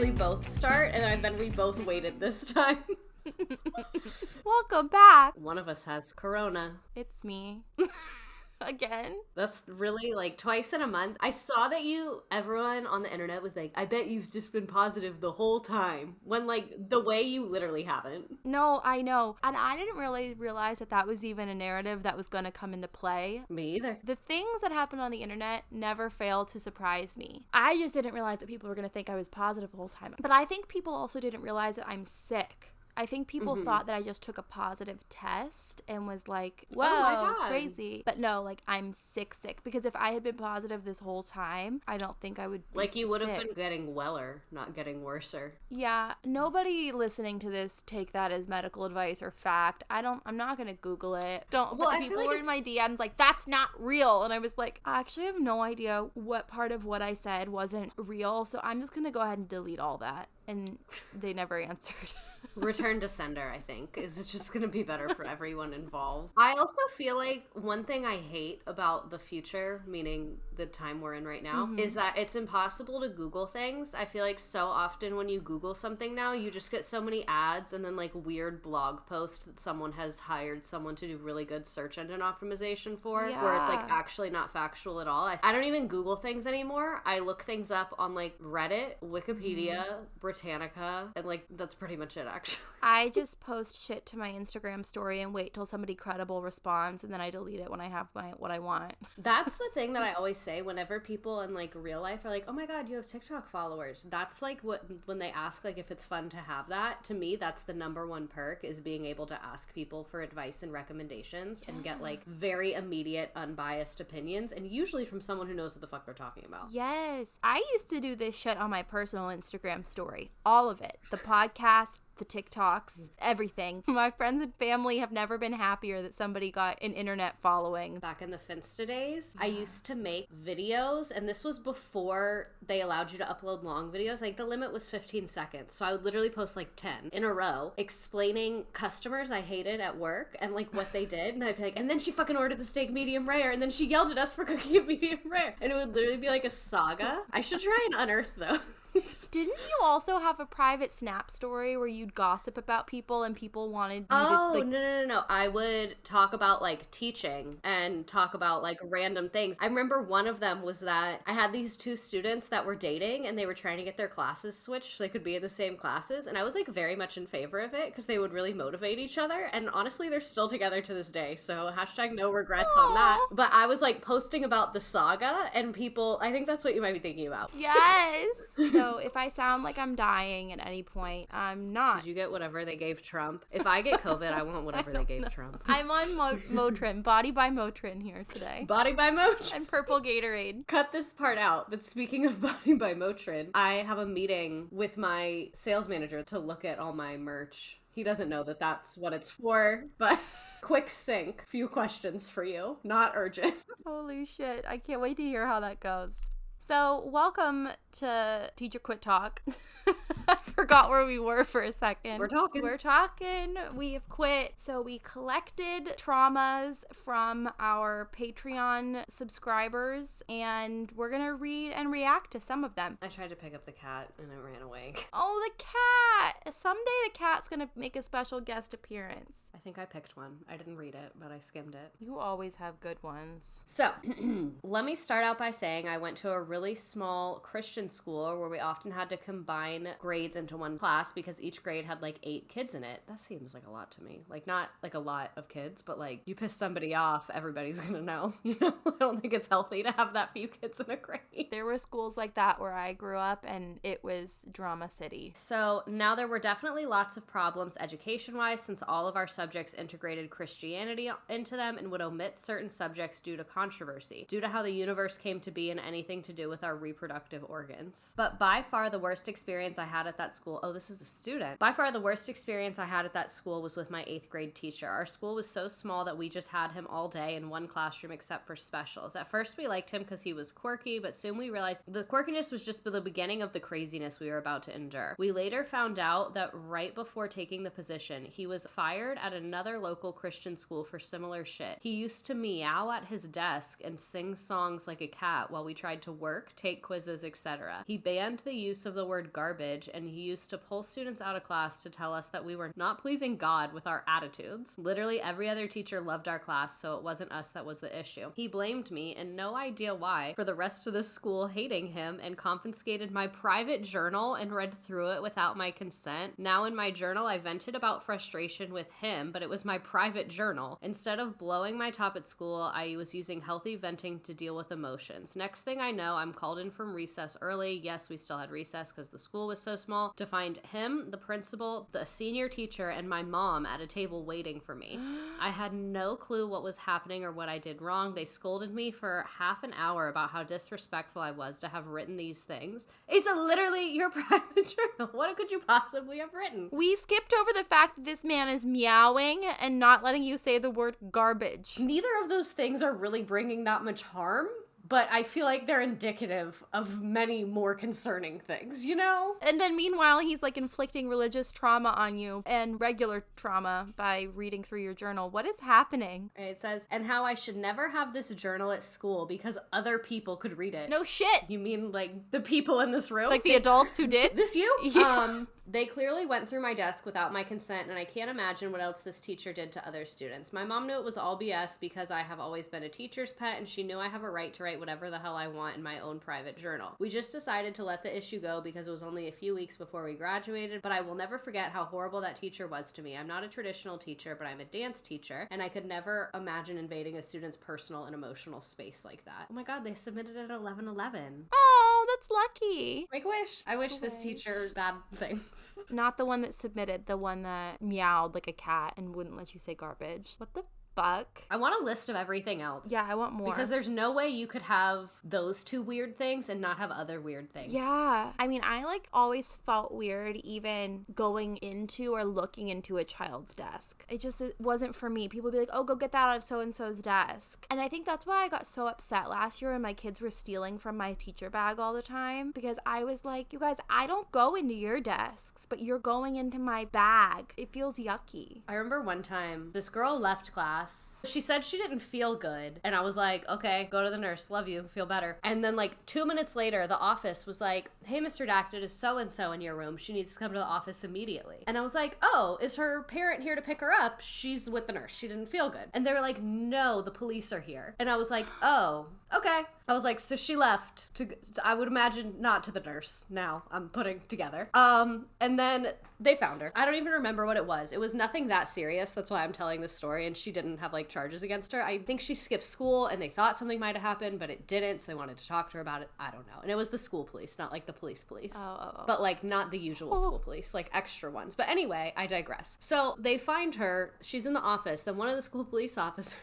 usually both start, and then we both waited this time. Welcome back. One of us has corona. It's me. Again. That's really like twice in a month. I saw that everyone on the internet was like, I bet you've just been positive the whole time. When like the way you literally haven't. No, I know. And I didn't really realize that was even a narrative that was going to come into play. Me either. The things that happened on the internet never fail to surprise me. I just didn't realize that people were going to think I was positive the whole time. But I think people also didn't realize that I'm sick. I think people thought that I just took a positive test and was like, whoa, crazy. But no, like, I'm sick. Because if I had been positive this whole time, I don't think I would be Like, you would have sick. been getting weller, not getting worser. Yeah, nobody listening to this take that as medical advice or fact. I'm not going to Google it. But the people were in my DMs like, that's not real. And I was like, I actually have no idea what part of what I said wasn't real. So I'm just going to go ahead and delete all that. And they never answered. Return to sender, I think, is just going to be better for everyone involved. I also feel like one thing I hate about the future, meaning the time we're in right now, is that it's impossible to Google things. I feel like so often when you Google something now, you just get so many ads and then like weird blog posts that someone has hired someone to do really good search engine optimization for, where it's like actually not factual at all. I don't even Google things anymore. I look things up on like Reddit, Wikipedia, Britannica, and like that's pretty much it actually. I just post shit to my Instagram story and wait till somebody credible responds, and then I delete it when I have what I want. That's the thing that I always say whenever people in like real life are like, oh my god, you have TikTok followers. That's like when they ask like if it's fun to have that, to me that's the number one perk, is being able to ask people for advice and recommendations and get like very immediate unbiased opinions, and usually from someone who knows what the fuck they're talking about. Yes. I used to do this shit on my personal Instagram story. All of it. The podcast, the TikToks, everything. My friends and family have never been happier that somebody got an internet following. Back in the Finsta days, I used to make videos, and this was before they allowed you to upload long videos. I think the limit was 15 seconds. So I would literally post like 10 in a row explaining customers I hated at work and like what they did. And I'd be like, and then she fucking ordered the steak medium rare, and then she yelled at us for cooking it medium rare. And it would literally be like a saga. I should try and unearth those. Didn't you also have a private Snap story where you'd gossip about people and people wanted you to like... No. I would talk about like teaching and talk about like random things. I remember one of them was that I had these two students that were dating and they were trying to get their classes switched so they could be in the same classes, and I was like very much in favor of it because they would really motivate each other, and honestly they're still together to this day, so hashtag no regrets on that. But I was like posting about the saga, and people, I think that's what you might be thinking about. Yes. So if I sound like I'm dying at any point, I'm not. Did you get whatever they gave Trump? If I get COVID, I want whatever they gave Trump. I'm on Motrin, Body by Motrin here today. Body by Motrin. And purple Gatorade. Cut this part out, but speaking of Body by Motrin, I have a meeting with my sales manager to look at all my merch. He doesn't know that that's what it's for, but quick sync. Few questions for you. Not urgent. Holy shit. I can't wait to hear how that goes. So, welcome to Teacher Quit Talk. I forgot where we were for a second. We're talking. We have quit. So, we collected traumas from our Patreon subscribers, and we're going to read and react to some of them. I tried to pick up the cat, and it ran away. Oh, the cat! Someday the cat's going to make a special guest appearance. I think I picked one. I didn't read it, but I skimmed it. You always have good ones. So, let me start out by saying I went to a really small Christian school where we often had to combine grades into one class because each grade had like 8 kids in it. That seems like a lot to me. Like, not like a lot of kids, but like you piss somebody off, everybody's gonna know. You know, I don't think it's healthy to have that few kids in a grade. There were schools like that where I grew up, and it was drama city. So now there were definitely lots of problems education-wise, since all of our subjects integrated Christianity into them and would omit certain subjects due to controversy, due to how the universe came to be and anything to do with our reproductive organs. But by far the worst experience I had at that school, this is a student. By far the worst experience I had at that school was with my 8th grade teacher. Our school was so small that we just had him all day in one classroom except for specials. At first we liked him because he was quirky, but soon we realized the quirkiness was just the beginning of the craziness we were about to endure. We later found out that right before taking the position, he was fired at another local Christian school for similar shit. He used to meow at his desk and sing songs like a cat while we tried to work work, take quizzes, etc. He banned the use of the word garbage, and he used to pull students out of class to tell us that we were not pleasing God with our attitudes. Literally every other teacher loved our class, so it wasn't us that was the issue. He blamed me, and no idea why, for the rest of the school hating him, and confiscated my private journal and read through it without my consent. Now in my journal, I vented about frustration with him, but it was my private journal. Instead of blowing my top at school, I was using healthy venting to deal with emotions. Next thing I know, I'm called in from recess early. Yes, we still had recess because the school was so small, to find him, the principal, the senior teacher, and my mom at a table waiting for me. I had no clue what was happening or what I did wrong. They scolded me for half an hour about how disrespectful I was to have written these things. It's literally your private journal. What could you possibly have written? We skipped over the fact that this man is meowing and not letting you say the word garbage. Neither of those things are really bringing that much harm, but I feel like they're indicative of many more concerning things, you know? And then meanwhile, he's like inflicting religious trauma on you and regular trauma by reading through your journal. What is happening? It says, and how I should never have this journal at school because other people could read it. No shit. You mean like the people in this room? Like the adults who did? This you? Yeah. They clearly went through my desk without my consent, and I can't imagine what else this teacher did to other students. My mom knew it was all BS because I have always been a teacher's pet, and she knew I have a right to write whatever the hell I want in my own private journal. We just decided to let the issue go because it was only a few weeks before we graduated, but I will never forget how horrible that teacher was to me. I'm not a traditional teacher, but I'm a dance teacher, and I could never imagine invading a student's personal and emotional space like that. Oh my god, they submitted it at 11:11. Oh, that's lucky. Make a wish. I wish this teacher bad things. Not the one that submitted, the one that meowed like a cat and wouldn't let you say garbage. What the fuck? I want a list of everything else. Yeah, I want more. Because there's no way you could have those two weird things and not have other weird things. Yeah. I mean, I like always felt weird even going into or looking into a child's desk. It wasn't for me. People would be like, oh, go get that out of so-and-so's desk. And I think that's why I got so upset last year when my kids were stealing from my teacher bag all the time. Because I was like, you guys, I don't go into your desks, but you're going into my bag. It feels yucky. I remember one time this girl left class. She said she didn't feel good. And I was like, okay, go to the nurse. Love you. Feel better. And then like 2 minutes later, the office was like, hey, Mr. Dacton, is so-and-so in your room. She needs to come to the office immediately. And I was like, oh, is her parent here to pick her up? She's with the nurse. She didn't feel good. And they were like, no, the police are here. And I was like, oh, okay. I was like, so she left I would imagine not to the nurse. Now I'm putting together. And then they found her. I don't even remember what it was. It was nothing that serious. That's why I'm telling this story. And she didn't have like charges against her. I think she skipped school and they thought something might have happened, but it didn't. So they wanted to talk to her about it. I don't know. And it was the school police, not like the police. Oh. But like not the usual school police, like extra ones. But anyway, I digress. So they find her. She's in the office. Then one of the school police officers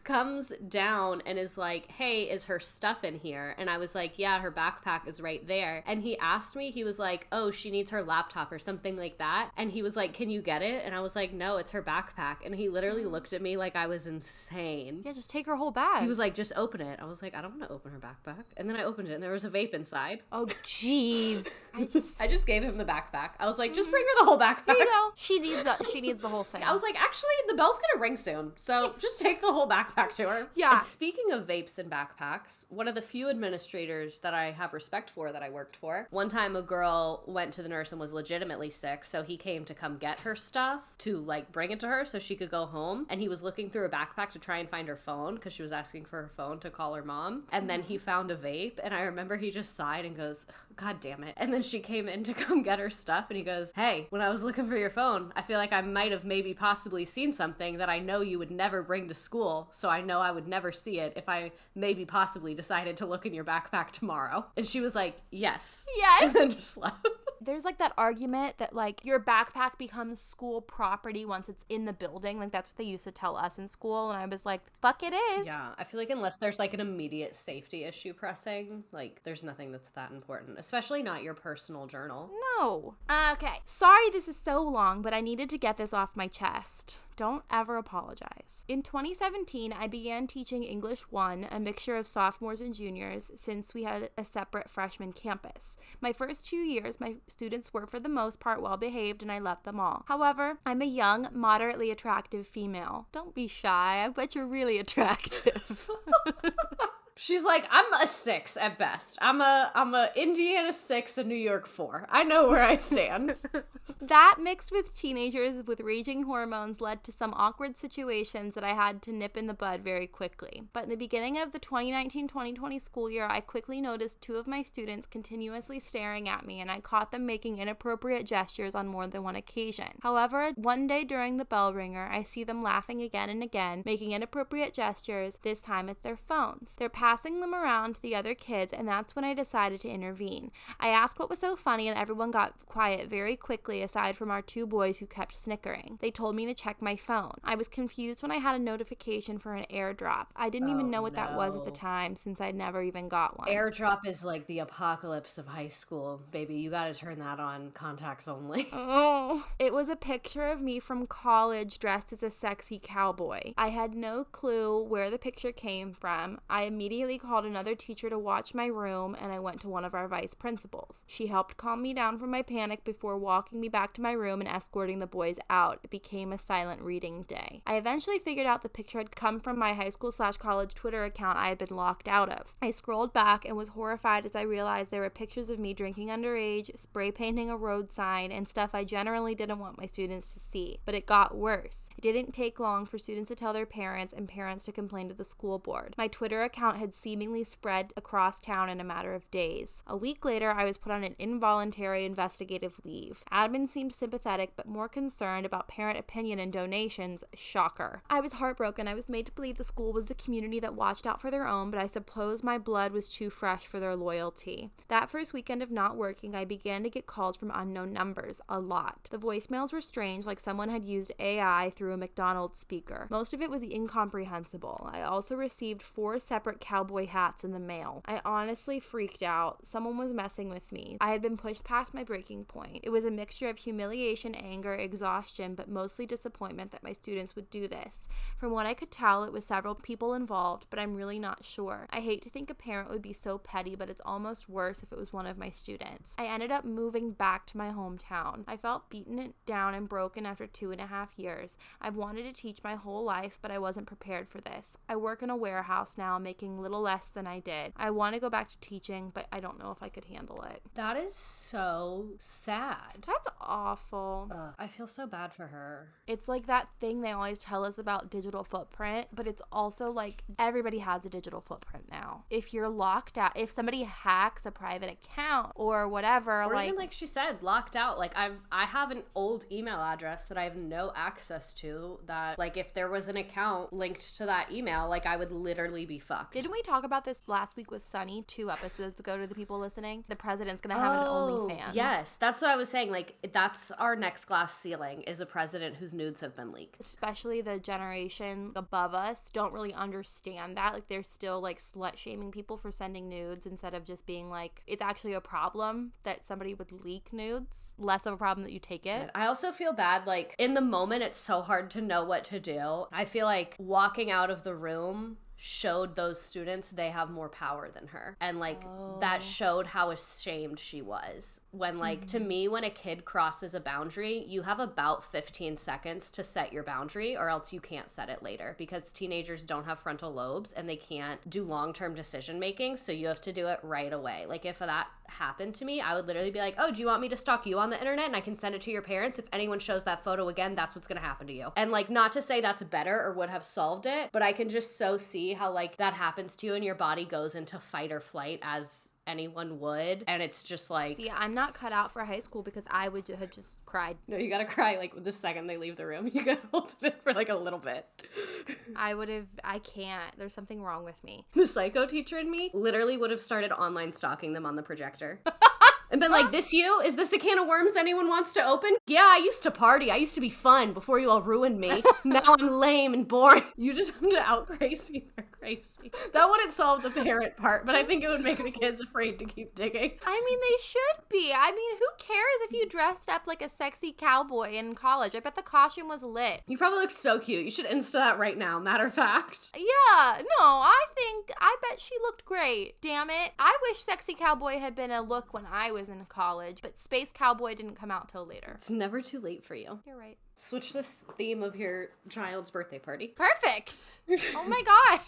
comes down and is like, hey, is her stuff in here? And I was like, yeah, her backpack is right there. And he asked me, he was like, oh, she needs her laptop or something like that. And he was like, can you get it? And I was like, no, it's her backpack. And he literally looked at me like I was insane. Yeah, just take her whole bag. He was like, just open it. I was like, I don't want to open her backpack. And then I opened it and there was a vape inside. Oh, jeez. I just gave him the backpack. I was like, just bring her the whole backpack. Here you go. She needs the whole thing. I was like, actually, the bell's gonna ring soon, so just take the whole backpack to her. Yeah. And speaking of vapes and backpacks, one of the few administrators that I have respect for that I worked for, one time a girl went to the nurse and was legitimately sick, so he came to come get her stuff to like bring it to her so she could go home, and he was looking through her backpack to try and find her phone because she was asking for her phone to call her mom, and then he found a vape, and I remember he just sighed and goes, God damn it. And then she came in to come get her stuff, and he goes, hey, when I was looking for your phone, I feel like I might have maybe possibly seen something that I know you would never bring to school, so I know I would never see it if I maybe possibly decided to look in your backpack tomorrow. And she was like, yes. Yes. And then just left. There's like that argument that like your backpack becomes school property once it's in the building. Like that's what they used to tell us in school. And I was like, fuck it is. Yeah, I feel like unless there's like an immediate safety issue pressing, like there's nothing that's that important, especially not your personal journal. No. Okay. Sorry this is so long, but I needed to get this off my chest. Don't ever apologize. In 2017, I began teaching English 1, a mixture of sophomores and juniors, since we had a separate freshman campus. My first 2 years, my students were for the most part well behaved and I loved them all. However, I'm a young, moderately attractive female. Don't be shy, I bet you're really attractive. She's like, I'm a 6 at best. I'm a Indiana 6, a New York 4. I know where I stand. That mixed with teenagers with raging hormones led to some awkward situations that I had to nip in the bud very quickly. But in the beginning of the 2019-2020 school year, I quickly noticed 2 of my students continuously staring at me, and I caught them making inappropriate gestures on more than one occasion. However, one day during the bell ringer, I see them laughing again and again, making inappropriate gestures, this time at their phones. They're passing them around to the other kids, and that's when I decided to intervene. I asked what was so funny, and everyone got quiet very quickly, aside from our 2 boys who kept snickering. They told me to check my phone. I was confused when I had a notification for an airdrop. I didn't even know what that was at the time, since I'd never even got one. Airdrop is like the apocalypse of high school, baby. You gotta turn that on, contacts only. Oh, it was a picture of me from college dressed as a sexy cowboy. I had no clue where the picture came from. I immediately called another teacher to watch my room, and I went to one of our vice principals. She helped calm me down from my panic before walking me back to my room and escorting the boys out. It became a silent reading day. I eventually figured out the picture had come from my high school/college Twitter account I had been locked out of. I scrolled back and was horrified as I realized there were pictures of me drinking underage, spray painting a road sign, and stuff I generally didn't want my students to see. But it got worse. It didn't take long for students to tell their parents and parents to complain to the school board. My Twitter account had seemingly spread across town in a matter of days. A week later, I was put on an involuntary investigative leave. Admin seemed sympathetic but more concerned about parent opinion and donations. Shocker. I was heartbroken. I was made to believe the school was a community that watched out for their own, but I suppose my blood was too fresh for their loyalty. That first weekend of not working, I began to get calls from unknown numbers. A lot. The voicemails were strange, like someone had used AI through a McDonald's speaker. Most of it was incomprehensible. I also received 4 separate cowboy hats in the mail. I honestly freaked out. Someone was messing with me. I had been pushed past my breaking point. It was a mixture of humiliation, anger, exhaustion, but mostly disappointment that my students would do this. From what I could tell, it was several people involved, but I'm really not sure. I hate to think a parent would be so petty, but it's almost worse if it was one of my students. I ended up moving back to my hometown. I felt beaten down and broken after 2.5 years. I've wanted to teach my whole life, but I wasn't prepared for this. I work in a warehouse now, making little less than I did. I want to go back to teaching, but I don't know if I could handle it. That is so sad. That's awful. Ugh, I feel so bad for her. It's like that thing they always tell us about digital footprint, but it's also like everybody has a digital footprint now. If you're locked out, if somebody hacks a private account or whatever, or even like she said, locked out. Like I have an old email address that I have no access to, that like if there was an account linked to that email, like I would literally be fucked. Didn't we talk about this last week with Sunny 2 episodes ago to the people listening? The president's gonna have an OnlyFans. Yes, that's what I was saying. Like that's our next glass ceiling, is a president whose nudes have been leaked. Especially the generation above us don't really understand that. Like they're still like slut shaming people for sending nudes instead of just being like, it's actually a problem that somebody would leak nudes. Less of a problem that you take it. I also feel bad, like in the moment it's so hard to know what to do. I feel like walking out of the room showed those students they have more power than her, and like that showed how ashamed she was when like to me, when a kid crosses a boundary, you have about 15 seconds to set your boundary, or else you can't set it later, because teenagers don't have frontal lobes and they can't do long-term decision making, so you have to do it right away. Like if that happened to me, I would literally be like, oh, do you want me to stalk you on the internet and I can send it to your parents? If anyone shows that photo again, that's what's gonna happen to you. And like, not to say that's better or would have solved it, but I can just so see how like that happens to you and your body goes into fight or flight as anyone would, and it's just like, see, I'm not cut out for high school because I would have just cried. No, you gotta cry like the second they leave the room. You gotta hold it for like a little bit. I can't. There's something wrong with me. The psycho teacher in me literally would have started online stalking them on the projector. And been like, this you? Is this a can of worms anyone wants to open? Yeah, I used to party. I used to be fun before you all ruined me. Now I'm lame and boring. You just have to out crazy. They're crazy. That wouldn't solve the parent part, but I think it would make the kids afraid to keep digging. I mean, they should be. I mean, who cares if you dressed up like a sexy cowboy in college? I bet the costume was lit. You probably look so cute. You should Insta that right now, matter of fact. Yeah, no, I bet she looked great. Damn it. I wish sexy cowboy had been a look when I was in college, but space cowboy didn't come out till later. It's never too late for you. You're right. Switch this theme of your child's birthday party. Perfect. Oh my God.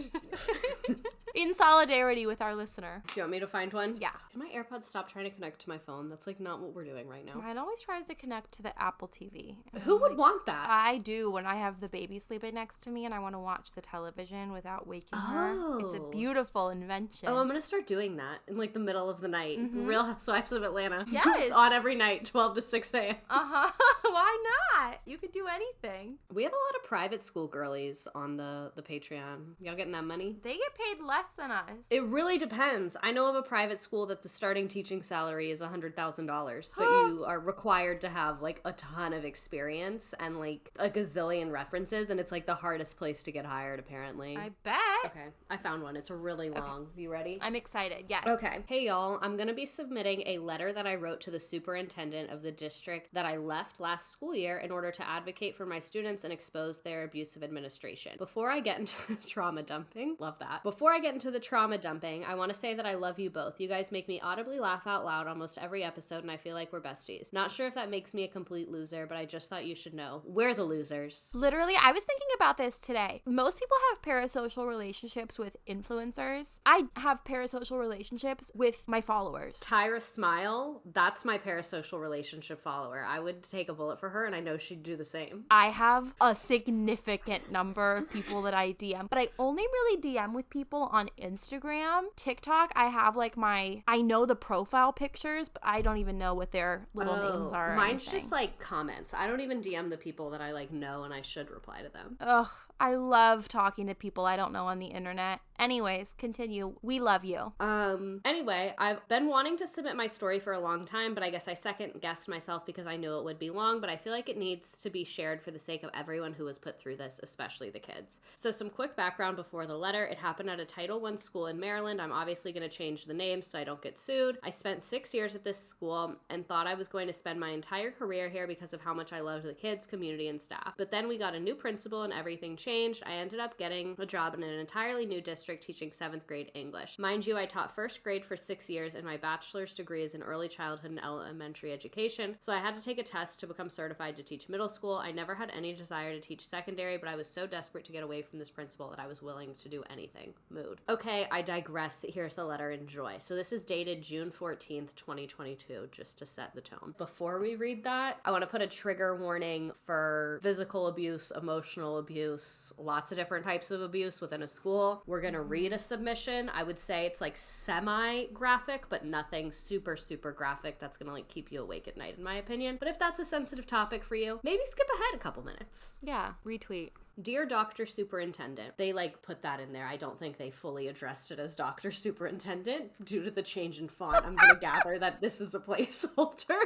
In solidarity with our listener. Do you want me to find one? Yeah. Can my AirPods stop trying to connect to my phone? That's like not what we're doing right now. Mine always tries to connect to the Apple TV. Who would want that? I do when I have the baby sleeping next to me and I want to watch the television without waking her. It's a beautiful invention. Oh, I'm going to start doing that in like the middle of the night. Real Housewives of Atlanta. Yes. It's on every night, 12 to 6 a.m. Why not? You could do anything. We have a lot of private school girlies on the Patreon. Y'all getting that money? They get paid less than us. It really depends. I know of a private school that the starting teaching salary is $100,000, but you are required to have like a ton of experience and like a gazillion references, and it's like the hardest place to get hired, apparently. I bet. Okay, I found one. It's really long. You ready? I'm excited. Yes. Okay. Hey, y'all. I'm going to be submitting a letter that I wrote to the superintendent of the district that I left last school year in order to advocate for my students and expose their abusive administration. Before I get into the trauma dumping, love that. Before I get into the trauma dumping, I want to say that I love you both. You guys make me audibly laugh out loud almost every episode, and I feel like we're besties. Not sure if that makes me a complete loser, but I just thought you should know. We're the losers. Literally, I was thinking about this today. Most people have parasocial relationships with influencers. I have parasocial relationships with my followers. Tyra Smile, that's my parasocial relationship follower. I would take a bullet for her, and I know she'd do the same. I have a significant number of people that I DM, but I only really DM with people on Instagram. TikTok, I have like I know the profile pictures, but I don't even know what their little names are. Mine's just like comments. I don't even DM the people that I like know, and I should reply to them. Ugh, I love talking to people I don't know on the internet. Anyways, continue. We love you. Anyway, I've been wanting to submit my story for a long time, but I guess I second guessed myself because I knew it would be long, but I feel like it needs to be shared for the sake of everyone who was put through this, especially the kids. So some quick background before the letter. It happened at a Title I school in Maryland. I'm obviously going to change the name so I don't get sued. I spent 6 years at this school and thought I was going to spend my entire career here because of how much I loved the kids, community, and staff. But then we got a new principal and everything changed. I ended up getting a job in an entirely new district teaching 7th grade English. Mind you, I taught 1st grade for 6 years and my bachelor's degree is in early childhood and elementary education, so I had to take a test to become certified to teach middle school. I never had any desire to teach secondary, but I was so desperate to get away from this principal that I was willing to do anything. Mood. Okay, I digress. Here's the letter. Enjoy. So this is dated June 14th, 2022, just to set the tone. Before we read that, I want to put a trigger warning for physical abuse, emotional abuse, lots of different types of abuse within a school. We're going to read a submission. I would say it's like semi-graphic, but nothing super, super graphic that's going to like keep you awake at night, in my opinion. But if that's a sensitive topic for you, maybe skip ahead a couple minutes. Yeah, retweet. Dear Dr. Superintendent. They like put that in there. I don't think they fully addressed it as Dr. Superintendent due to the change in font. I'm going to gather that this is a placeholder.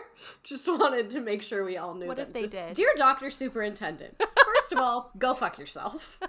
Just wanted to make sure we all knew. What if they did? Dear Dr. Superintendent. First of all, go fuck yourself.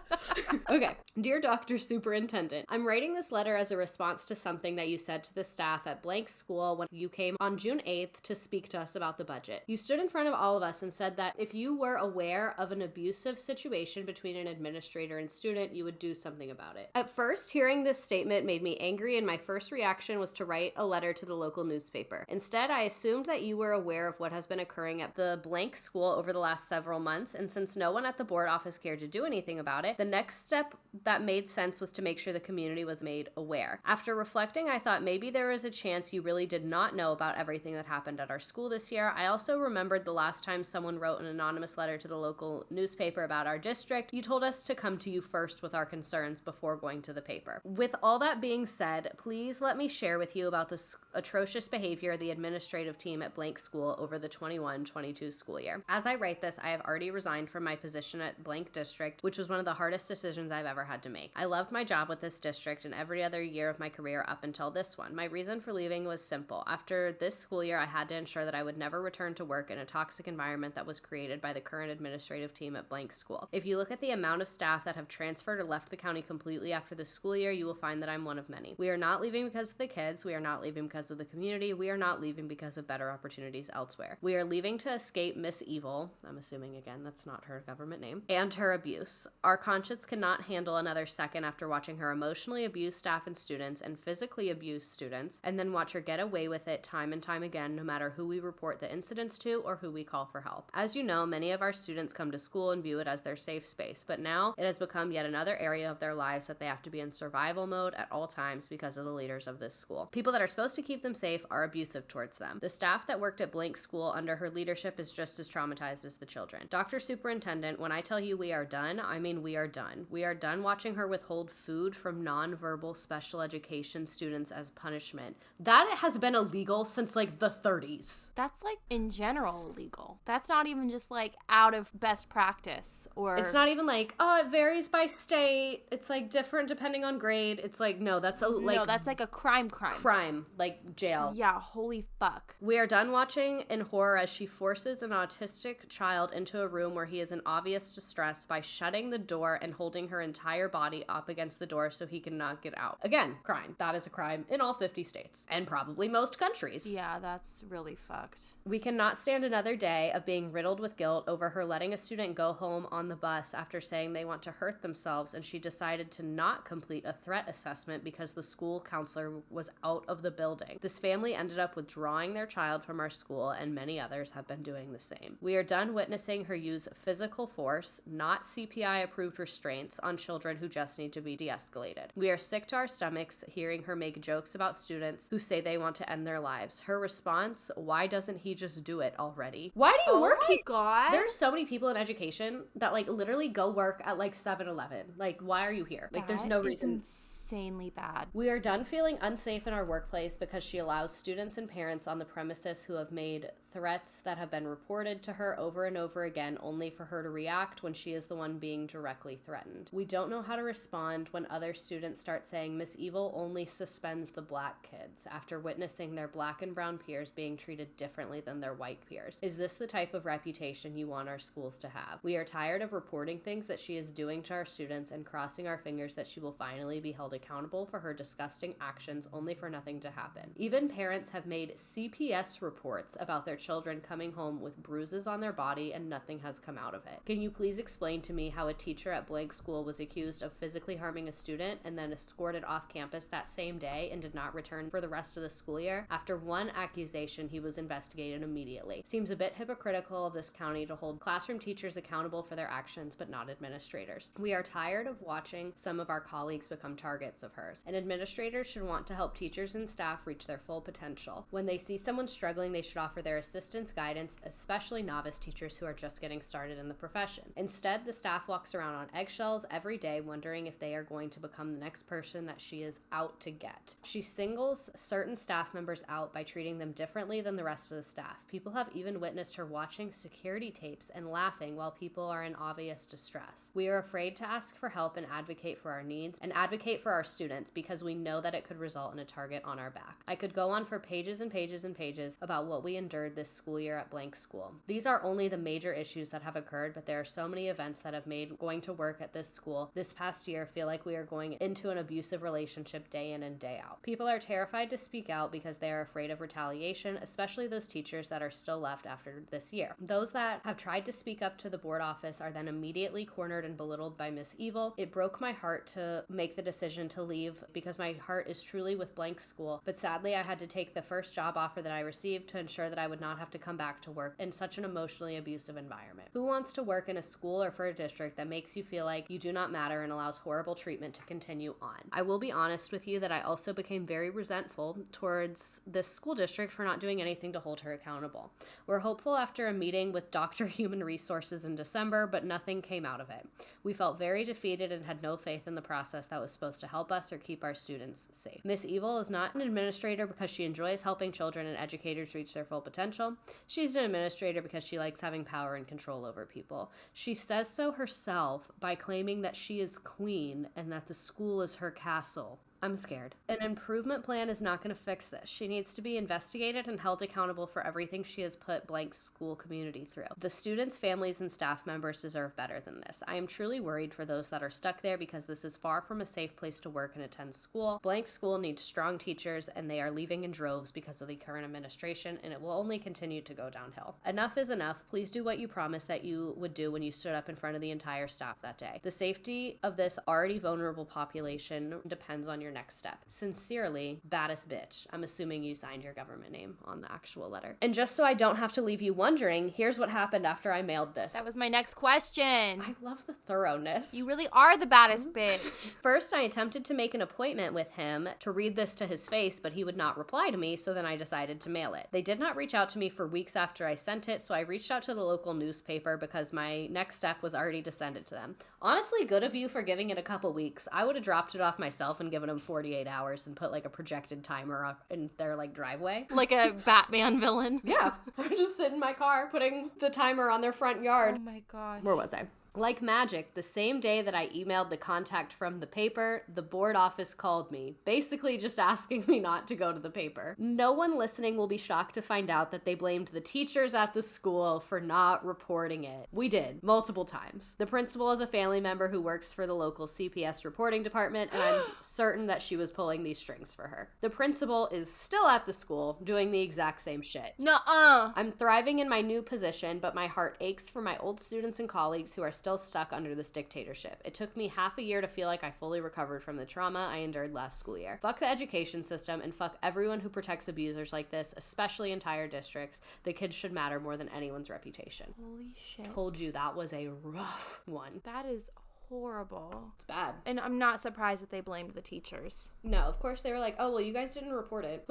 Okay. Dear Dr. Superintendent, I'm writing this letter as a response to something that you said to the staff at blank school when you came on June 8th to speak to us about the budget. You stood in front of all of us and said that if you were aware of an abusive situation between an administrator and student, you would do something about it. At first, hearing this statement made me angry, and my first reaction was to write a letter to the local newspaper. Instead, I assumed that you were aware of what has been occurring at the blank school over the last several months, and since no one at the board office cared to do anything about it, the next step that made sense was to make sure the community was made aware. After reflecting, I thought maybe there was a chance you really did not know about everything that happened at our school this year. I also remembered the last time someone wrote an anonymous letter to the local newspaper about our district. You told us to come to you first with our concerns before going to the paper. With all that being said, please let me share with you about this atrocious behavior of the administrative team at blank school over the 21-22 school year. As I write this, I have already resigned from my position at blank district, which was one of the hardest decisions I've ever had to make. I loved my job with this district and every other year of my career up until this one. My reason for leaving was simple. After this school year, I had to ensure that I would never return to work in a toxic environment that was created by the current administrative team at blank school. If you listen look at the amount of staff that have transferred or left the county completely after this school year, you will find that I'm one of many. We are not leaving because of the kids. We are not leaving because of the community. We are not leaving because of better opportunities elsewhere. We are leaving to escape Miss Evil, I'm assuming again that's not her government name, and her abuse. Our conscience cannot handle another second after watching her emotionally abuse staff and students and physically abuse students, and then watch her get away with it time and time again, no matter who we report the incidents to or who we call for help. As you know, many of our students come to school and view it as their safe space, but now it has become yet another area of their lives that they have to be in survival mode at all times because of the leaders of this school. People that are supposed to keep them safe are abusive towards them. The staff that worked at Blank School under her leadership is just as traumatized as the children. Dr. Superintendent, when I tell you we are done, I mean we are done. We are done watching her withhold food from nonverbal special education students as punishment. That has been illegal since like the 30s. That's like in general illegal. That's not even just like out of best practice or... It's not even like, oh, it varies by state. It's like different depending on grade. It's like, no, that's a like... No, that's like a crime. Crime, like jail. Yeah, holy fuck. We are done watching in horror as she forces an autistic child into a room where he is in obvious distress by shutting the door and holding her entire body up against the door so he cannot get out. Again, crime. That is a crime in all 50 states and probably most countries. Yeah, that's really fucked. We cannot stand another day of being riddled with guilt over her letting a student go home on the bus after saying they want to hurt themselves, and she decided to not complete a threat assessment because the school counselor was out of the building. This family ended up withdrawing their child from our school, and many others have been doing the same. We are done witnessing her use physical force, not CPI-approved restraints, on children who just need to be de-escalated. We are sick to our stomachs hearing her make jokes about students who say they want to end their lives. Her response, why doesn't he just do it already? Why do you work here? God. There's so many people in education that like literally go work at like 7-Eleven. Like, why are you here? Like, there's no reason. Insanely bad. We are done feeling unsafe in our workplace because she allows students and parents on the premises who have made threats that have been reported to her over and over again only for her to react when she is the one being directly threatened. We don't know how to respond when other students start saying Miss Evil only suspends the black kids after witnessing their black and brown peers being treated differently than their white peers. Is this the type of reputation you want our schools to have? We are tired of reporting things that she is doing to our students and crossing our fingers that she will finally be held accountable for her disgusting actions only for nothing to happen. Even parents have made CPS reports about their children coming home with bruises on their body and nothing has come out of it. Can you please explain to me how a teacher at Blank School was accused of physically harming a student and then escorted off campus that same day and did not return for the rest of the school year? After one accusation, he was investigated immediately. Seems a bit hypocritical of this county to hold classroom teachers accountable for their actions but not administrators. We are tired of watching some of our colleagues become targets of hers, and administrators should want to help teachers and staff reach their full potential. When they see someone struggling, they should offer their assistance, guidance, especially novice teachers who are just getting started in the profession. Instead, the staff walks around on eggshells every day wondering if they are going to become the next person that she is out to get. She singles certain staff members out by treating them differently than the rest of the staff. People have even witnessed her watching security tapes and laughing while people are in obvious distress. We are afraid to ask for help and advocate for our needs and advocate for our students because we know that it could result in a target on our back. I could go on for pages and pages and pages about what we endured this school year at Blank School. These are only the major issues that have occurred, but there are so many events that have made going to work at this school this past year feel like we are going into an abusive relationship day in and day out. People are terrified to speak out because they are afraid of retaliation, especially those teachers that are still left after this year. Those that have tried to speak up to the board office are then immediately cornered and belittled by Miss Evil. It broke my heart to make the decision to leave because my heart is truly with Blank School, but sadly I had to take the first job offer that I received to ensure that I would not have to come back to work in such an emotionally abusive environment. Who wants to work in a school or for a district that makes you feel like you do not matter and allows horrible treatment to continue on? I will be honest with you that I also became very resentful towards this school district for not doing anything to hold her accountable. We're hopeful after a meeting with Dr. Human Resources in December, but nothing came out of it. We felt very defeated and had no faith in the process that was supposed to help us or keep our students safe. Miss Evil is not an administrator because she enjoys helping children and educators reach their full potential. She's an administrator because she likes having power and control over people. She says so herself by claiming that she is queen and that the school is her castle. I'm scared. An improvement plan is not going to fix this. She needs to be investigated and held accountable for everything she has put Blank's school community through. The students, families, and staff members deserve better than this. I am truly worried for those that are stuck there because this is far from a safe place to work and attend school. Blank school needs strong teachers, and they are leaving in droves because of the current administration, and it will only continue to go downhill. Enough is enough. Please do what you promised that you would do when you stood up in front of the entire staff that day. The safety of this already vulnerable population depends on your next step. Sincerely, baddest bitch. I'm assuming you signed your government name on the actual letter. And just so I don't have to leave you wondering, here's what happened after I mailed this. That was my next question. I love the thoroughness. You really are the baddest bitch. First, I attempted to make an appointment with him to read this to his face, but he would not reply to me, so then I decided to mail it. They did not reach out to me for weeks after I sent it, so I reached out to the local newspaper because my next step was already to send it to them. Honestly, good of you for giving it a couple weeks. I would have dropped it off myself and given them 48 hours and put like a projected timer up in their like driveway. Like a Batman villain. Yeah. I would just sit in my car putting the timer on their front yard. Oh my gosh. Where was I? Like magic, the same day that I emailed the contact from the paper, the board office called me, basically just asking me not to go to the paper. No one listening will be shocked to find out that they blamed the teachers at the school for not reporting it. We did, multiple times. The principal is a family member who works for the local CPS reporting department, and I'm certain that she was pulling these strings for her. The principal is still at the school, doing the exact same shit. Nuh-uh. I'm thriving in my new position, but my heart aches for my old students and colleagues who are still stuck under this dictatorship. It took me half a year to feel like I fully recovered from the trauma I endured last school year. Fuck the education system and fuck everyone who protects abusers like this, especially entire districts. The kids should matter more than anyone's reputation. Holy shit. Told you that was a rough one. That is horrible. It's bad. And I'm not surprised that they blamed the teachers. No, of course they were like, oh, well, you guys didn't report it.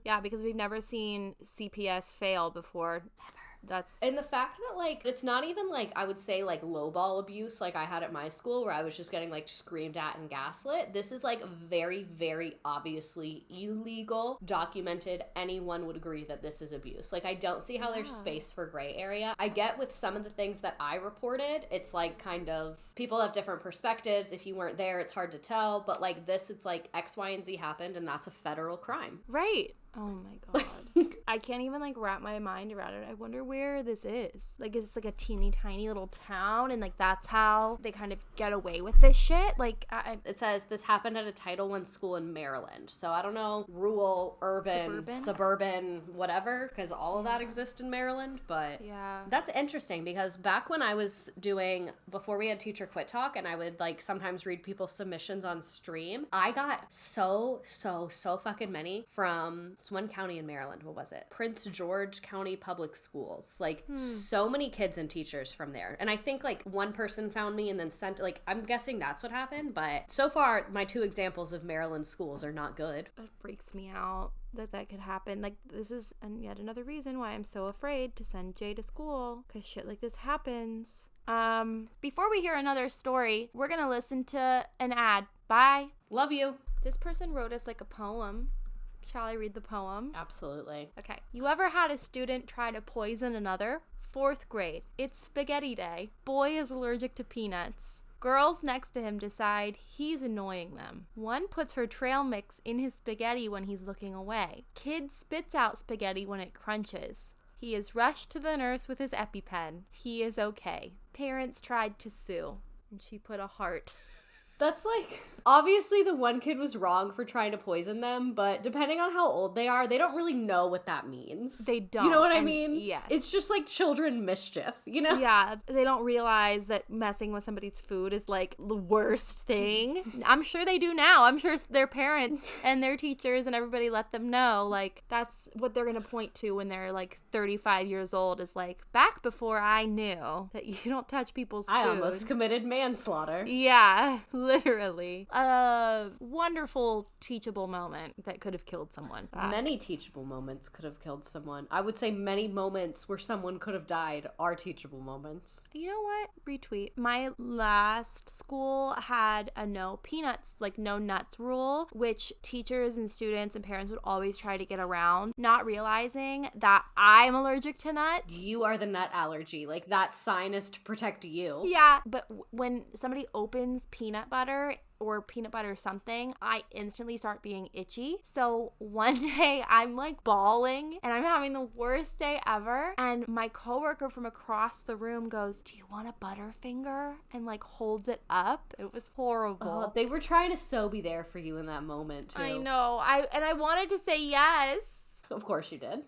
Yeah, because we've never seen CPS fail before. Never. That's... And the fact that, like, it's not even, like, I would say, like, lowball abuse like I had at my school where I was just getting, like, screamed at and gaslit. This is, like, very, very obviously illegal, documented. Anyone would agree that this is abuse. Like, I don't see how there's space for gray area. I get with some of the things that I reported, it's, like, kind of, people have different perspectives. If you weren't there, it's hard to tell. But, like, this, it's, like, X, Y, and Z happened, and that's a federal crime. Right. Oh my god. I can't even like wrap my mind around it. I wonder where this is. Like, is this like a teeny tiny little town and like that's how they kind of get away with this shit? Like, it says this happened at a Title I school in Maryland. So I don't know, rural, urban, suburban, whatever, because all of that exists in Maryland. But yeah, that's interesting because back when I was doing, before we had Teacher Quit Talk and I would like sometimes read people's submissions on stream, I got so fucking many from one county in Maryland. What was it? Prince George County Public Schools. Like so many kids and teachers from there. And I think like one person found me and then sent, like, I'm guessing that's what happened. But so far, my two examples of Maryland schools are not good. It freaks me out that could happen. Like, this is yet another reason why I'm so afraid to send Jay to school, because shit like this happens. Before we hear another story, we're gonna listen to an ad. Bye. Love you. This person wrote us like a poem. Shall I read the poem? Absolutely. Okay. You ever had a student try to poison another? 4th grade. It's spaghetti day. Boy is allergic to peanuts. Girls next to him decide he's annoying them. One puts her trail mix in his spaghetti when he's looking away. Kid spits out spaghetti when it crunches. He is rushed to the nurse with his EpiPen. He is okay. Parents tried to sue. And she put a heart. That's like, obviously the one kid was wrong for trying to poison them, but depending on how old they are, they don't really know what that means. They don't. You know what I mean? Yeah. It's just like children mischief, you know? Yeah. They don't realize that messing with somebody's food is like the worst thing. I'm sure they do now. I'm sure their parents and their teachers and everybody let them know. Like, that's what they're going to point to when they're like 35 years old, is like, back before I knew that you don't touch people's food. I almost committed manslaughter. Yeah. Literally. A wonderful teachable moment that could have killed someone. Many teachable moments could have killed someone. I would say many moments where someone could have died are teachable moments. You know what? Retweet. My last school had a no peanuts, like no nuts rule, which teachers and students and parents would always try to get around, not realizing that I'm allergic to nuts. You are the nut allergy. Like, that sign is to protect you. Yeah, but when somebody opens peanut butter butter or peanut butter or something, I instantly start being itchy. So one day I'm like bawling and I'm having the worst day ever. And my coworker from across the room goes, "Do you want a Butterfinger?" And like holds it up. It was horrible. They were trying to so be there for you in that moment too. I know. I wanted to say yes. Of course you did.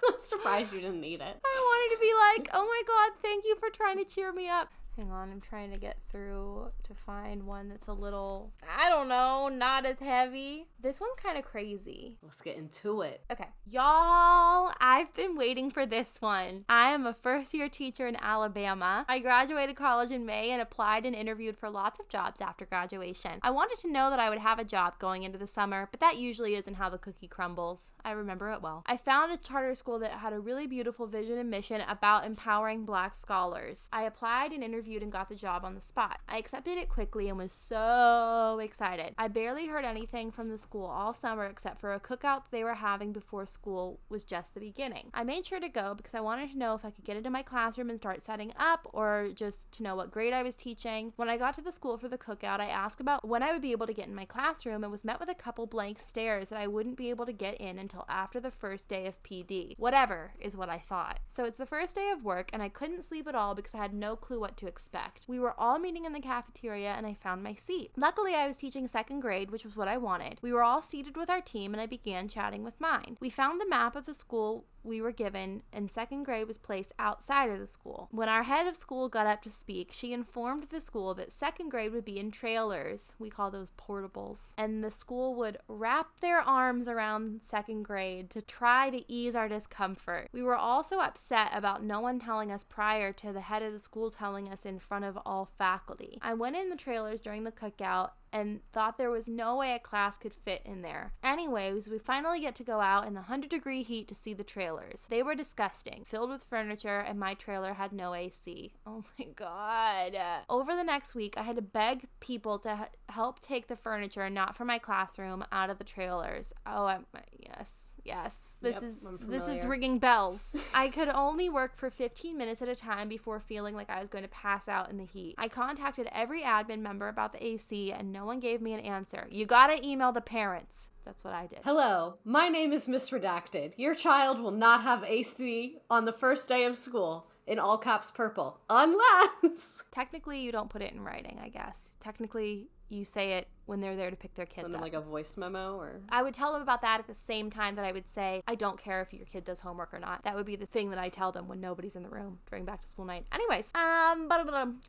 I'm surprised you didn't eat it. I wanted to be like, "Oh my God, thank you for trying to cheer me up." Hang on, I'm trying to get through to find one that's a little, I don't know, not as heavy. This one's kind of crazy. Let's get into it. Okay, y'all, I've been waiting for this one. I am a first-year teacher in Alabama. I graduated college in May and applied and interviewed for lots of jobs after graduation. I wanted to know that I would have a job going into the summer, but that usually isn't how the cookie crumbles. I remember it well. I found a charter school that had a really beautiful vision and mission about empowering Black scholars. I applied and interviewed and got the job on the spot. I accepted it quickly and was so excited. I barely heard anything from the school all summer except for a cookout they were having before school was just the beginning. I made sure to go because I wanted to know if I could get into my classroom and start setting up, or just to know what grade I was teaching. When I got to the school for the cookout, I asked about when I would be able to get in my classroom and was met with a couple blank stares that I wouldn't be able to get in until after the first day of PD. Whatever is what I thought. So it's the first day of work and I couldn't sleep at all because I had no clue what to expect. We were all meeting in the cafeteria and I found my seat. Luckily, I was teaching second grade, which was what I wanted. We were all seated with our team and I began chatting with mine. We found the map of the school we were given, and second grade was placed outside of the school. When our head of school got up to speak, she informed the school that second grade would be in trailers. We call those portables. And the school would wrap their arms around second grade to try to ease our discomfort. We were also upset about no one telling us prior to the head of the school telling us in front of all faculty. I went in the trailers during the cookout and thought there was no way a class could fit in there. Anyways, we finally get to go out in the 100-degree heat to see the trailers. They were disgusting, filled with furniture, and my trailer had no AC. Oh my God. Over the next week, I had to beg people to help take the furniture, not from my classroom, out of the trailers. Yes, this is ringing bells. I could only work for 15 minutes at a time before feeling like I was going to pass out in the heat. I contacted every admin member about the AC and no one gave me an answer. You gotta email the parents. That's what I did. Hello, my name is Miss Redacted. Your child will not have AC on the first day of school. In all caps purple. Unless... Technically, you don't put it in writing, I guess. Technically, you say it when they're there to pick their kids up. Like a voice memo, or? I would tell them about that at the same time that I would say, I don't care if your kid does homework or not. That would be the thing that I tell them when nobody's in the room during back to school night. Anyways,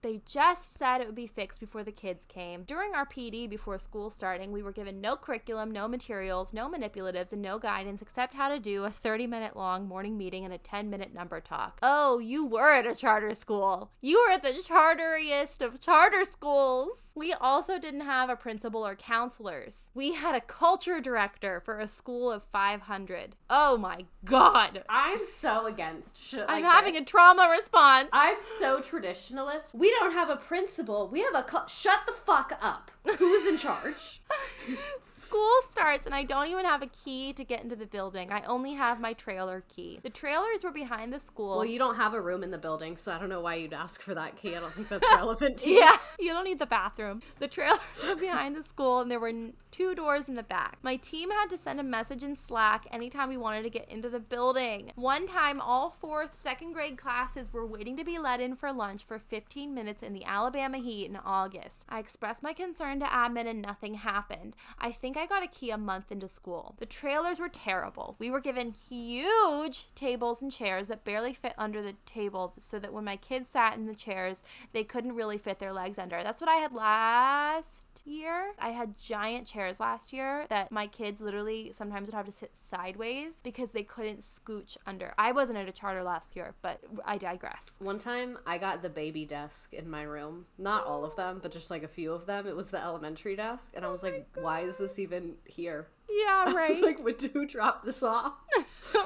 they just said it would be fixed before the kids came. During our PD before school starting, we were given no curriculum, no materials, no manipulatives, and no guidance except how to do a 30-minute long morning meeting and a 10-minute number talk. Oh, you were at a charter school. You were at the charteriest of charter schools. We also didn't have a principal or counselors. We had a culture director for a school of 500. Oh my God. I'm so against shit like I'm having this. A trauma response. I'm so traditionalist. We don't have a principal. We have a shut the fuck up. Who's in charge? School starts and I don't even have a key to get into the building. I only have my trailer key. The trailers were behind the school. Well, you don't have a room in the building, so I don't know why you'd ask for that key. I don't think that's relevant to you. Yeah, you don't need the bathroom. The trailers were behind the school and there were 2 doors in the back. My team had to send a message in Slack anytime we wanted to get into the building. One time, all 4th, 2nd grade classes were waiting to be let in for lunch for 15 minutes in the Alabama heat in August. I expressed my concern to admin and nothing happened. I think I got a key a month into school. The trailers were terrible. We were given huge tables and chairs that barely fit under the table so that when my kids sat in the chairs, they couldn't really fit their legs under. That's what I had last year. I had giant chairs last year that my kids literally sometimes would have to sit sideways because they couldn't scooch under. I wasn't at a charter last year, but I digress. One time I got the baby desk in my room. Not all of them, but just like a few of them. It was the elementary desk. And I was like, why is this even here? Yeah, right. I was like, who dropped this off?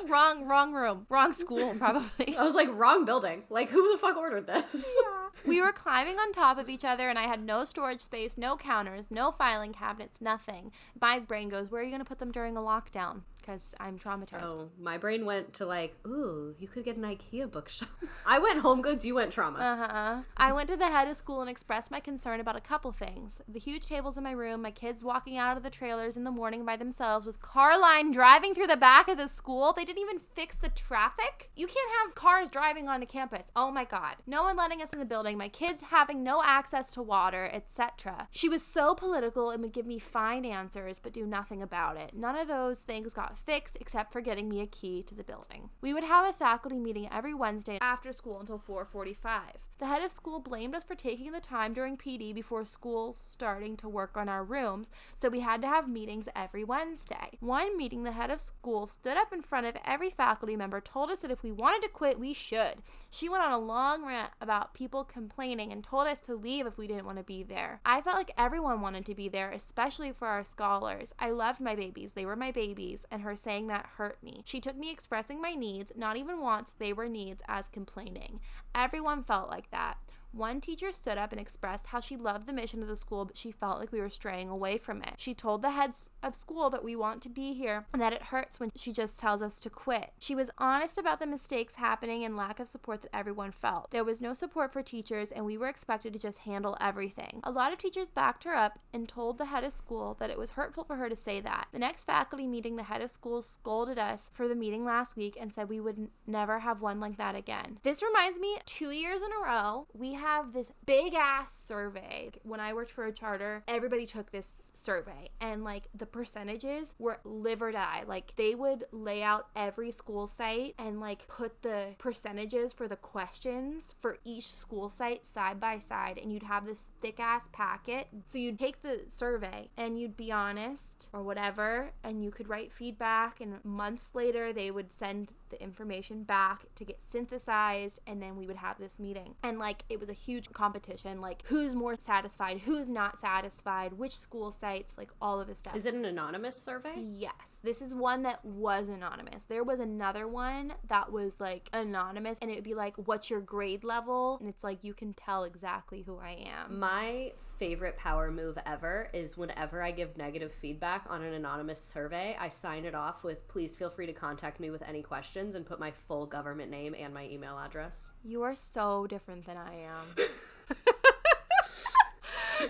Wrong room. Wrong school, probably. I was like, wrong building. Like, who the fuck ordered this? Yeah. We were climbing on top of each other, and I had no storage space, no counters, no filing cabinets, nothing. My brain goes, where are you going to put them during a lockdown? because I'm traumatized. Oh, my brain went to like, ooh, you could get an IKEA bookshelf. I went home goods, you went trauma. I went to the head of school and expressed my concern about a couple things. The huge tables in my room, my kids walking out of the trailers in the morning by themselves with car line driving through the back of the school. They didn't even fix the traffic. You can't have cars driving onto campus. Oh my God. No one letting us in the building. My kids having no access to water, etc. She was so political and would give me fine answers but do nothing about it. None of those things got fixed except for getting me a key to the building. We would have a faculty meeting every Wednesday after school until 4:45. The head of school blamed us for taking the time during PD before school starting to work on our rooms, so we had to have meetings every Wednesday. One meeting, the head of school stood up in front of every faculty member, told us that if we wanted to quit, we should. She went on a long rant about people complaining and told us to leave if we didn't want to be there. I felt like everyone wanted to be there, especially for our scholars. I loved my babies. They were my babies, and her saying that hurt me. She took me expressing my needs, not even wants, they were needs, as complaining. Everyone felt like that. One teacher stood up and expressed how she loved the mission of the school, but she felt like we were straying away from it. She told the heads of school that we want to be here and that it hurts when she just tells us to quit. She was honest about the mistakes happening and lack of support that everyone felt. There was no support for teachers, and we were expected to just handle everything. A lot of teachers backed her up and told the head of school that it was hurtful for her to say that. The next faculty meeting, the head of school scolded us for the meeting last week and said we would never have one like that again. This reminds me, 2 years in a row, we have this big ass survey. When I worked for a charter, everybody took this survey, and like the percentages were live or die. Like they would lay out every school site and like put the percentages for the questions for each school site side by side, and you'd have this thick ass packet. So you'd take the survey and you'd be honest or whatever, and you could write feedback, and months later they would send the information back to get synthesized, and then we would have this meeting. And like it was a huge competition, like who's more satisfied, who's not satisfied, which school sites, like all of this stuff. Is it an anonymous survey? Yes. This is one that was anonymous. There was another one that was like anonymous, and it would be like, what's your grade level? And it's like, you can tell exactly who I am. My favorite power move ever is whenever I give negative feedback on an anonymous survey, I sign it off with, please feel free to contact me with any questions, and put my full government name and my email address. You are so different than I am.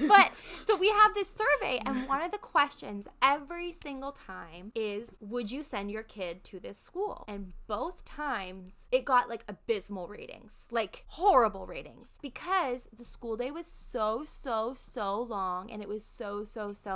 But so we have this survey, and one of the questions every single time is, would you send your kid to this school? And both times it got like abysmal ratings, like horrible ratings, because the school day was so long, and it was so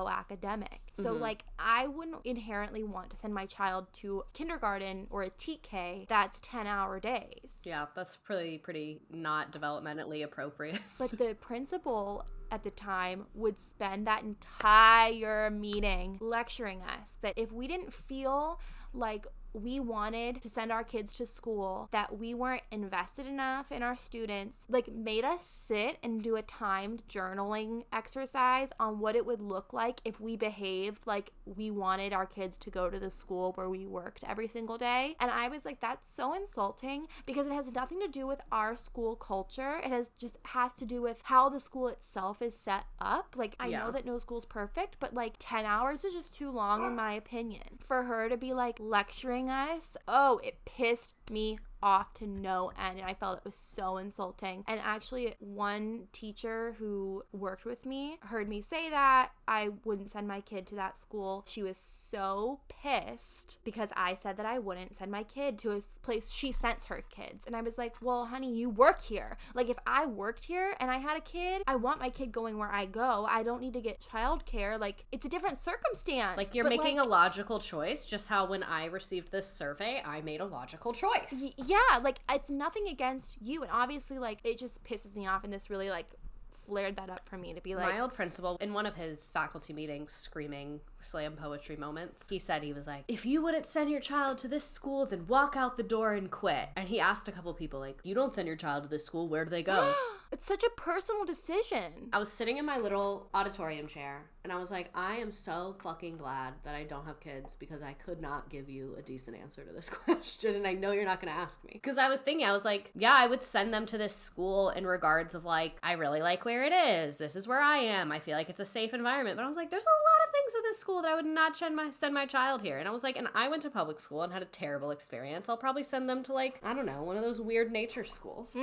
academic. So like I wouldn't inherently want to send my child to kindergarten or a TK that's 10-hour days. Yeah, that's pretty not developmentally appropriate. But the principal at the time would spend that entire meeting lecturing us that if we didn't feel like we wanted to send our kids to school, that we weren't invested enough in our students, like made us sit and do a timed journaling exercise on what it would look like if we behaved like we wanted our kids to go to the school where we worked every single day. And I was like, that's so insulting, because it has nothing to do with our school culture. It has to do with how the school itself is set up. Like I know that no school's perfect, but like 10 hours is just too long in my opinion. For her to be like lecturing us, it pissed me off to no end, and I felt it was so insulting. And actually one teacher who worked with me heard me say that I wouldn't send my kid to that school. She was so pissed because I said that I wouldn't send my kid to a place she sends her kids. And I was like, well honey, you work here. Like if I worked here and I had a kid, I want my kid going where I go. I don't need to get childcare. Like it's a different circumstance. Like you're making a logical choice, just how when I received this survey I made a logical choice. Yeah, like it's nothing against you, and obviously like it just pisses me off, and this really like flared that up for me to be like, my old principal in one of his faculty meetings, screaming slam poetry moments, he said, he was like, if you wouldn't send your child to this school, then walk out the door and quit. And he asked a couple people, like, you don't send your child to this school, where do they go? It's such a personal decision. I was sitting in my little auditorium chair, and I was like, I am so fucking glad that I don't have kids, because I could not give you a decent answer to this question, and I know you're not going to ask me. Because I was thinking, I was like, yeah, I would send them to this school in regards of like, I really like where it is. This is where I am. I feel like it's a safe environment. But I was like, there's a lot of things in this school school that I would not send my child here. And I was like, and I went to public school and had a terrible experience. I'll probably send them to, like, I don't know, one of those weird nature schools.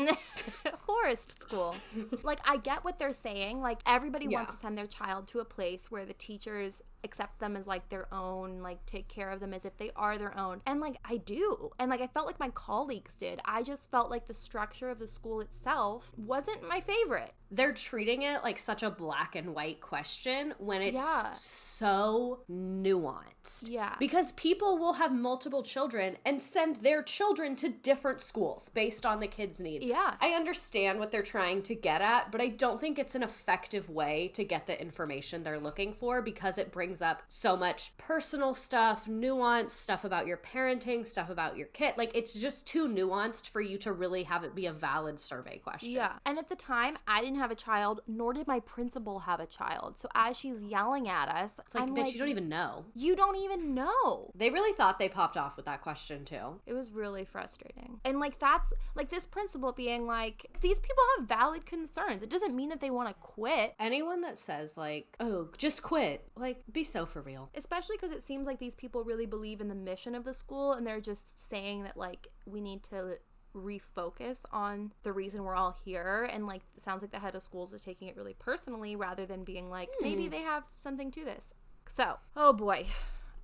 Forest school. Like, I get what they're saying. Like, everybody wants to send their child to a place where the teachers accept them as, like, their own, like, take care of them as if they are their own. And, like, I do. And, like, I felt like my colleagues did. I just felt like the structure of the school itself wasn't my favorite. They're treating it like such a black and white question when it's so nuanced. Yeah. Because people will have multiple children and send their children to different schools based on the kid's need. Yeah. I understand what they're trying to get at, but I don't think it's an effective way to get the information they're looking for because it brings up so much personal stuff, nuance, stuff about your parenting, stuff about your kid. Like, it's just too nuanced for you to really have it be a valid survey question. Yeah. And at the time, I didn't have a child, nor did my principal have a child. So as she's yelling at us, it's like, I'm bitch, like, you don't even know. You don't even know. They really thought they popped off with that question too. It was really frustrating. And like, that's like this principal being like, these people have valid concerns. It doesn't mean that they want to quit. Anyone that says like, oh, just quit, like, be so for real. Especially because it seems like these people really believe in the mission of the school and they're just saying that like, we need to refocus on the reason we're all here, and like it sounds like the head of schools is taking it really personally rather than being like maybe they have something to this. So, oh boy,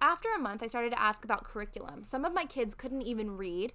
after a month I started to ask about curriculum. Some of my kids couldn't even read.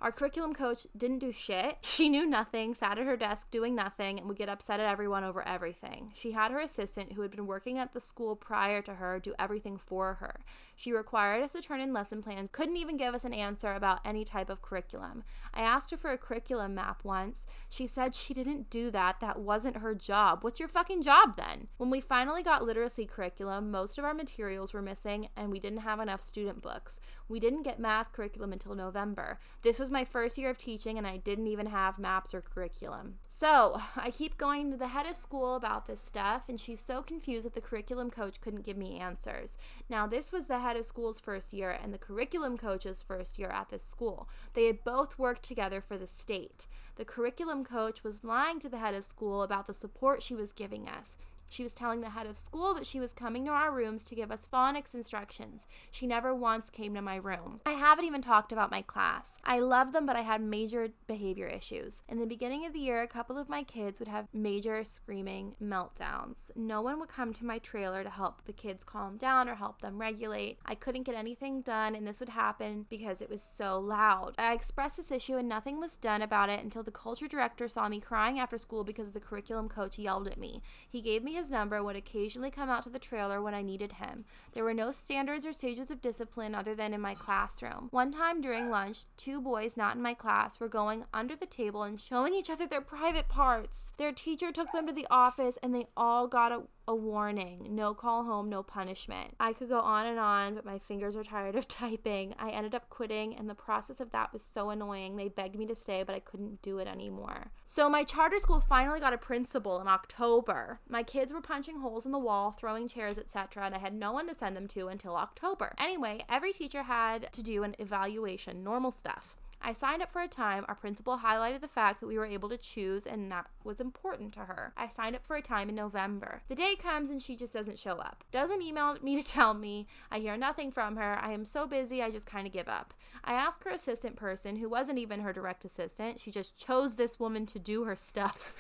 Our curriculum coach didn't do shit. She knew nothing, sat at her desk doing nothing, and would get upset at everyone over everything. She had her assistant, who had been working at the school prior to her, do everything for her. She required us to turn in lesson plans, couldn't even give us an answer about any type of curriculum. I asked her for a curriculum map once. She said she didn't do that. That wasn't her job. What's your fucking job then? When we finally got literacy curriculum, most of our materials were missing, and we didn't have enough student books. We didn't get math curriculum until November. This was my first year of teaching, and I didn't even have maps or curriculum. So I keep going to the head of school about this stuff, and she's so confused that the curriculum coach couldn't give me answers. Now, this was the head of school's first year and the curriculum coach's first year at this school. They had both worked together for the state. The curriculum coach was lying to the head of school about the support she was giving us. She was telling the head of school that she was coming to our rooms to give us phonics instructions. She never once came to my room. I haven't even talked about my class. I love them, but I had major behavior issues. In the beginning of the year, a couple of my kids would have major screaming meltdowns. No one would come to my trailer to help the kids calm down or help them regulate. I couldn't get anything done, and this would happen because it was so loud. I expressed this issue and nothing was done about it until the culture director saw me crying after school because the curriculum coach yelled at me. He gave me his number and would occasionally come out to the trailer when I needed him. There were no standards or stages of discipline other than in my classroom. One time during lunch, two boys not in my class were going under the table and showing each other their private parts. Their teacher took them to the office and they all got a warning. No call home, no punishment. I could go on, but my fingers are tired of typing. I ended up quitting, and the process of that was so annoying. They begged me to stay, but I couldn't do it anymore. So my charter school finally got a principal in October. My kids were punching holes in the wall, throwing chairs, etc., and I had no one to send them to until October. Anyway, every teacher had to do an evaluation, normal stuff. I signed up for a time. Our principal highlighted the fact that we were able to choose, and that was important to her. I signed up for a time in November. The day comes and she just doesn't show up. Doesn't email me to tell me. I hear nothing from her. I am so busy, I just kind of give up. I asked her assistant person, who wasn't even her direct assistant. She just chose this woman to do her stuff.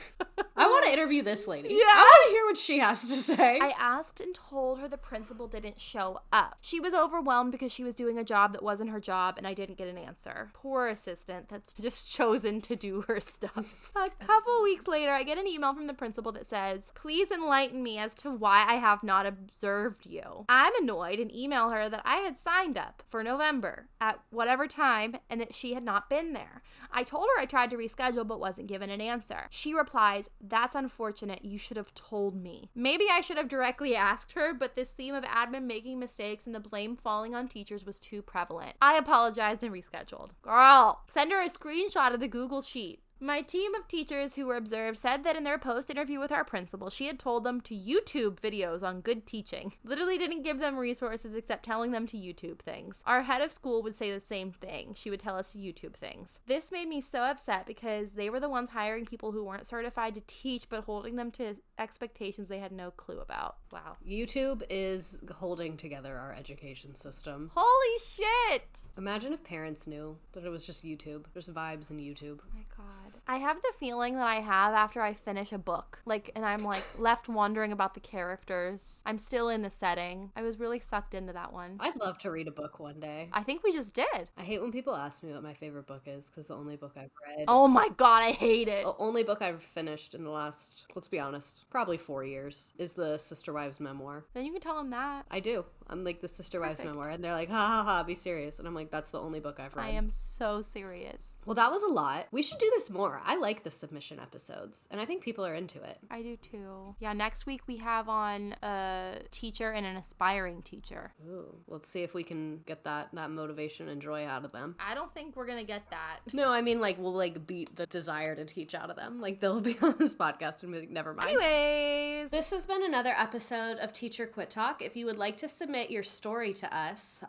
I want to interview this lady. Yeah. I want to hear what she has to say. I asked and told her the principal didn't show up. She was overwhelmed because she was doing a job that wasn't her job, and I didn't get an answer. Poor assistant that's just chosen to do her stuff. A couple weeks later, I get an email from the principal that says, "Please enlighten me as to why I have not observed you." I'm annoyed and email her that I had signed up for November at whatever time and that she had not been there. I told her I tried to reschedule but wasn't given an answer. She replies, "That's unfortunate. You should have told me." Maybe I should have directly asked her, but this theme of admin making mistakes and the blame falling on teachers was too prevalent. I apologized and rescheduled. Girl, send her a screenshot of the Google sheet. My team of teachers who were observed said that in their post-interview with our principal, she had told them to YouTube videos on good teaching. Literally didn't give them resources except telling them to YouTube things. Our head of school would say the same thing. She would tell us to YouTube things. This made me so upset because they were the ones hiring people who weren't certified to teach, but holding them to expectations they had no clue about. Wow. YouTube is holding together our education system. Holy shit! Imagine if parents knew that it was just YouTube. There's vibes in YouTube. Oh my god. I have the feeling that I have after I finish a book. And I'm left wondering about the characters. I'm still in the setting. I was really sucked into that one. I'd love to read a book one day. I think we just did. I hate when people ask me what my favorite book is because the only book I've read. Oh my god, I hate it. The only book I've finished in the last, let's be honest, probably 4 years is the Sister Wives memoir. Then you can tell them that. I do. I'm like the Sister Wives memoir. And they're like, ha ha ha, be serious. And I'm like, that's the only book I've read. I am so serious. Well, that was a lot. We should do this more. I like the submission episodes, and I think people are into it. I do too. Yeah, next week we have on a teacher and an aspiring teacher. Ooh, let's see if we can get that motivation and joy out of them. I don't think we're gonna get that. No, I mean, we'll beat the desire to teach out of them. They'll be on this podcast and be like, never mind. Anyways, this has been another episode of Teacher Quit Talk. If you would like to submit your story to us,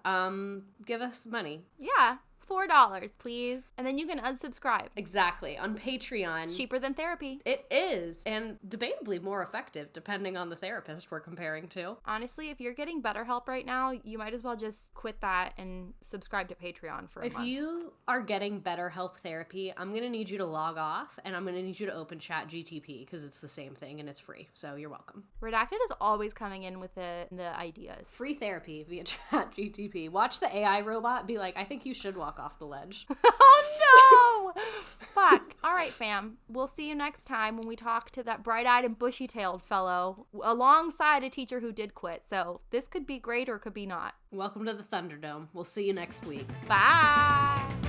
give us money. Yeah. $4, please. And then you can unsubscribe. Exactly. On Patreon. Cheaper than therapy. It is. And debatably more effective, depending on the therapist we're comparing to. Honestly, if you're getting BetterHelp right now, you might as well just quit that and subscribe to Patreon for a month. If you are getting BetterHelp therapy, I'm going to need you to log off, and I'm going to need you to open ChatGTP, because it's the same thing, and it's free. So you're welcome. Redacted is always coming in with the ideas. Free therapy via ChatGTP. Watch the AI robot be like, I think you should walk off the ledge. Oh no! Fuck. All right, fam. We'll see you next time when we talk to that bright-eyed and bushy-tailed fellow alongside a teacher who did quit. So this could be great or could be not. Welcome to the Thunderdome. We'll see you next week. Bye!